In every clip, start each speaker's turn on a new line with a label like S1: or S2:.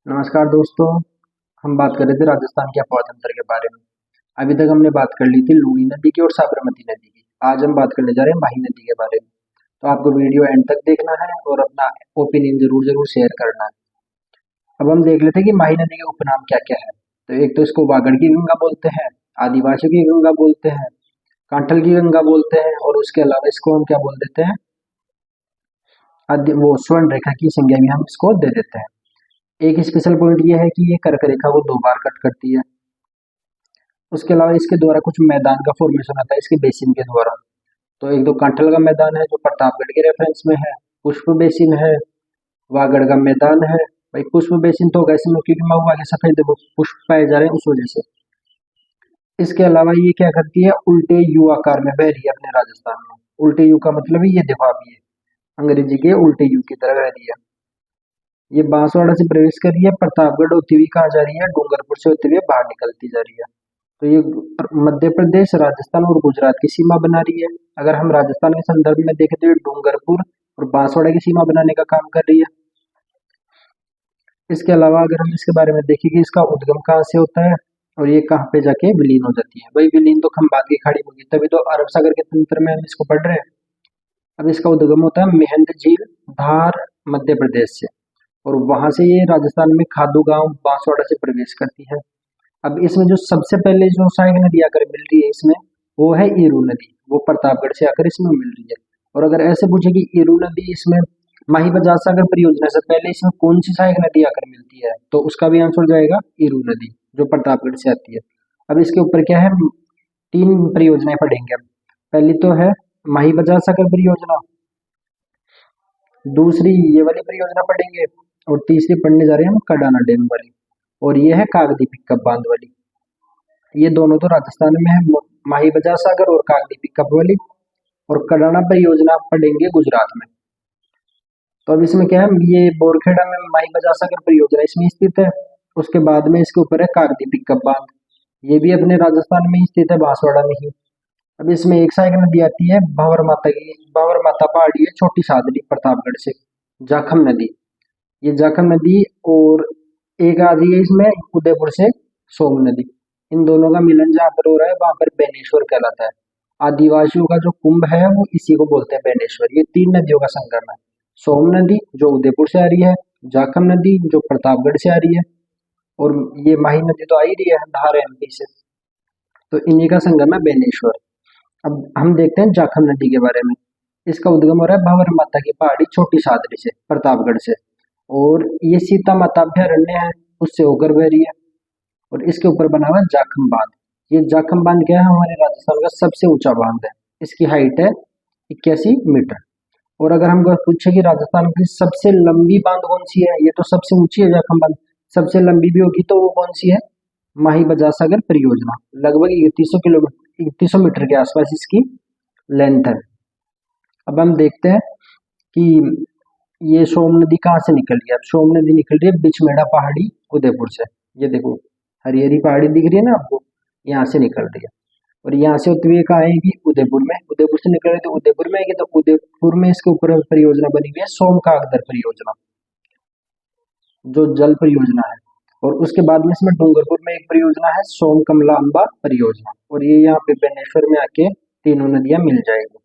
S1: नमस्कार दोस्तों। हम बात कर रहे थे राजस्थान के अफवाह तंत्र के बारे में। अभी तक हमने बात कर ली थी लूनी नदी की और साबरमती नदी की। आज हम बात करने जा रहे हैं माही नदी के बारे में। तो आपको वीडियो एंड तक देखना है और अपना ओपिनियन जरूर जरूर शेयर करना है। अब हम देख लेते हैं कि माही नदी के उपनाम क्या क्या है। तो एक तो इसको वागड़ की गंगा बोलते हैं, आदिवासी की गंगा बोलते हैं, कांठल की गंगा बोलते हैं, और उसके अलावा इसको हम क्या बोल देते हैं, वो स्वर्ण रेखा की संज्ञा भी हम इसको दे देते हैं। एक स्पेशल पॉइंट ये है कि ये कर्क रेखा को 2 बार कट करती है। उसके अलावा इसके द्वारा कुछ मैदान का फॉर्मेशन होता है इसके बेसिन के द्वारा। तो एक तो कांठल का मैदान है जो प्रतापगढ़ के रेफरेंस में है, पुष्प बेसिन है, वागड़ का मैदान है। भाई पुष्प बेसिन तो होगा इसमें क्योंकि महुआ के सफेद पुष्प पाए जा रहे हैं उस वजह से। इसके अलावा ये क्या करती है, उल्टे यू आकार में बह रही है अपने राजस्थान में। उल्टे यू का मतलब है ये देखो आप, ये अंग्रेजी के उल्टे यू की तरह बह रही है। ये बांसवाड़ा से प्रवेश कर रही है, प्रतापगढ़ होती हुई कहाँ जा रही है, डूंगरपुर से होते हुए बाहर निकलती जा रही है। तो ये मध्य प्रदेश, राजस्थान और गुजरात की सीमा बना रही है। अगर हम राजस्थान के संदर्भ में देखें तो ये डूंगरपुर और बांसवाड़ा की सीमा बनाने का काम कर रही है। इसके अलावा अगर हम इसके बारे में देखें कि इसका उद्गम कहाँ से होता है और ये कहाँ पे जाके विलीन हो जाती है। वही विलीन तो खंबात की खाड़ी होगी, तभी तो अरब सागर के तंत्र में हम इसको पढ़ रहे हैं। अब इसका उद्गम होता है मेहंद झील, धार, मध्य प्रदेश से, और वहां से ये राजस्थान में खादू गांव, बांसवाड़ा से प्रवेश करती है। अब इसमें जो सबसे पहले जो सहायक नदी आकर मिल रही है इसमें, वो है ईरू नदी। वो प्रतापगढ़ से आकर इसमें मिल रही है। और अगर ऐसे पूछे कि ईरू नदी इसमें माही बजाज सागर परियोजना से पहले इसमें कौन सी सहायक नदी आकर मिलती है, तो उसका भी आंसर हो जाएगा ईरू नदी जो प्रतापगढ़ से आती है। अब इसके ऊपर क्या है, 3 परियोजनाएं पढ़ेंगे हम। पहली तो है माही बजाज सागर परियोजना, दूसरी ये वाली परियोजना पढ़ेंगे, और तीसरी पढ़ने जा रहे हैं हम कडाना डैम वाली, और ये है कागदी पिकअप बांध वाली। ये दोनों तो राजस्थान में है, माही बजाज सागर और कागदी पिकअप वाली। और कडाना परियोजना आप पढ़ेंगे गुजरात में। तो अब इसमें क्या है, ये बोरखेड़ा में माही बजाज सागर परियोजना इसमें स्थित है। उसके बाद में इसके ऊपर है कागदी पिकअप बांध, ये भी अपने राजस्थान में ही स्थित है, बांसवाड़ा में ही। अब इसमें एक सहायक नदी आती है भावर माता की, भावर माता पहाड़ी है छोटी सादड़ी प्रतापगढ़ से, जाखम नदी। ये जाखम नदी, और एक आ रही है इसमें उदयपुर से सोम नदी। इन दोनों का मिलन जहाँ पर हो रहा है वहां पर बेनेश्वर कहलाता है। आदिवासियों का जो कुंभ है वो इसी को बोलते हैं बेनेश्वर। ये 3 नदियों का संगम है। सोम नदी जो उदयपुर से आ रही है, जाखम नदी जो प्रतापगढ़ से आ रही है, और ये माही नदी तो आ ही रही है धार एमपी से। तो इन्हीं का संगम है बेनेश्वर। अब हम देखते हैं जाखम नदी के बारे में। इसका उद्गम हो रहा है भावर माता की पहाड़ी छोटी सादड़ी से, प्रतापगढ़ से, और ये सीता माता अभ्यारण्य है उससे होकर बह रही है। और इसके ऊपर बना हुआ है जाखम बांध। ये जाखम बांध क्या है, हमारे राजस्थान का सबसे ऊंचा बांध है। इसकी हाइट है 81 मीटर। और अगर हम पूछे कि राजस्थान की सबसे लंबी बांध कौन सी है, ये तो सबसे ऊंची है जाखम बांध। सबसे लंबी भी होगी तो वो कौन सी है, माही बजाज सागर परियोजना। लगभग 3100 किलोमीटर, 3100 मीटर के आसपास इसकी लेंथ है। अब हम देखते हैं कि ये सोम नदी कहाँ से निकल रही है। अब सोम नदी निकल रही है बिचमेड़ा पहाड़ी उदयपुर से। ये देखो हरी हरी पहाड़ी दिख रही है ना आपको, यहाँ से निकल रही है। और यहाँ से होते हुए कहाँ आएगी, उदयपुर में। उदयपुर से निकल रही तो उदयपुर में आएगी। तो उदयपुर में इसके ऊपर परियोजना बनी हुई है सोम कागदर परियोजना, जो जल परियोजना है। और उसके बाद में इसमें डूंगरपुर में एक परियोजना है सोम कमला अम्बा परियोजना, और ये यहाँ पे बेनेश्वर में आके तीनों नदियां मिल जाएगी।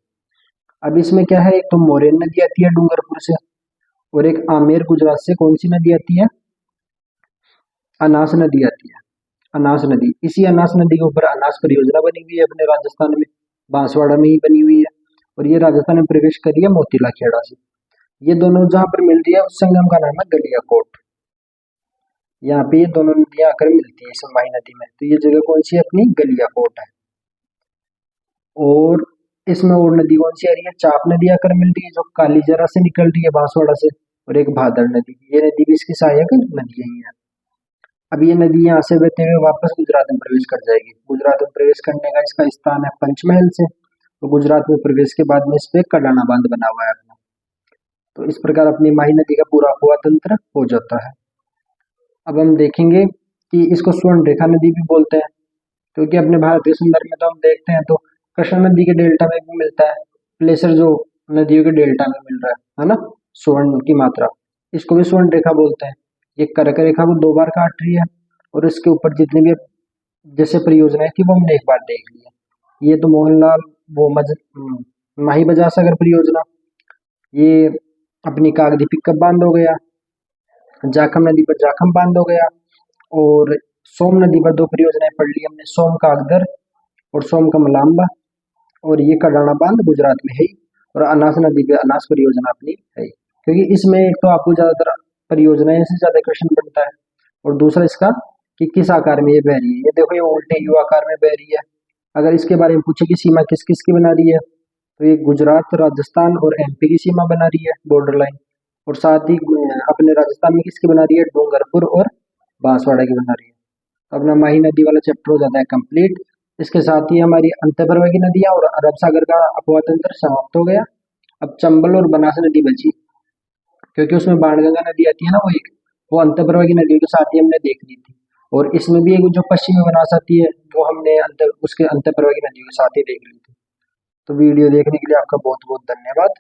S1: अब इसमें क्या है, एक तो मोरेन नदी आती है डूंगरपुर से, और एक आमेर गुजरात से कौन सी नदी आती है, अनास नदी आती है। अनास नदी, इसी अनास नदी के ऊपर अनास परियोजना बनी हुई है अपने राजस्थान में, बांसवाड़ा में ही बनी हुई है। और ये राजस्थान में प्रवेश करी है मोतीला खेड़ा से। ये दोनों जहाँ पर मिल रही है उस संगम का नाम है गलियाकोट। यहाँ पे ये दोनों नदियां आकर मिलती है इस माही नदी में। तो ये जगह कौन सी है, अपनी गलियाकोट है। और इसमें और नदी कौन सी आ रही है, चाप नदी आकर मिल रही है जो कालीजरा से निकल रही है बांसवाड़ा से, और एक भादर नदी। ये नदी भी इसकी सहायक नदी ही है। अब ये नदी यहाँ से बहते हुए वापस गुजरात में प्रवेश कर जाएगी। गुजरात में प्रवेश करने का इसका स्थान है पंचमहल से। तो गुजरात में प्रवेश के बाद में इस पे कडाना बांध बना हुआ है अपना। तो इस प्रकार अपनी माही नदी का पूरा अफवाह तंत्र हो जाता है। अब हम देखेंगे कि इसको स्वर्ण रेखा नदी भी बोलते हैं, क्योंकि अपने भारत के संदर्भ में तो हम देखते हैं तो कृष्णा नदी के डेल्टा में भी मिलता है प्लेसर, जो नदियों के डेल्टा में मिल रहा है ना, स्वर्ण की मात्रा, इसको भी स्वर्ण रेखा बोलते हैं। ये कर्क रेखा को 2 बार काट रही है, और इसके ऊपर जितनी भी जैसे परियोजनाएं थी वो हमने एक बार देख लिया। ये तो मोहनलाल वो माही बजार सागर परियोजना, ये अपनी कागदी पिकअप बांध हो गया, जाखम नदी पर जाखम बांध हो गया, और सोम नदी पर 2 परियोजनाएं पढ़ ली हमने, सोम कागदर और सोम कमलांबा, और ये कडाना बांध गुजरात में है ही, और अनास नदी पे अनास परियोजना अपनी है ही। क्योंकि इसमें एक तो आपको ज्यादातर परियोजनाएं से ज्यादा क्वेश्चन बनता है, और दूसरा इसका कि किस आकार में ये बह रही है। ये देखो, ये उल्टे यू आकार में बह रही है। अगर इसके बारे में पूछे कि सीमा किस किस की बना रही है, तो ये गुजरात, राजस्थान और एमपी की सीमा बना रही है, बॉर्डर लाइन। और साथ ही अपने राजस्थान में किसकी बना रही है, डूंगरपुर और बांसवाड़ा की बना रही है। तो अपना माही नदी वाला चैप्टर हो जाता है कंप्लीट। इसके साथ ही हमारी अंतर्वर्गी नदियां और अरब सागर का अपवा तंत्र समाप्त हो गया। अब चंबल और बनास नदी बची, क्योंकि उसमें बाणगंगा नदी आती है ना, वो अंतर्वर्गी नदियों के साथ ही हमने देख ली थी। और इसमें भी एक जो पश्चिमी बनास आती है, वो हमने उसके अंतर्वर्गी नदियों के साथ ही देख ली थी। तो वीडियो देखने के लिए आपका बहुत बहुत धन्यवाद।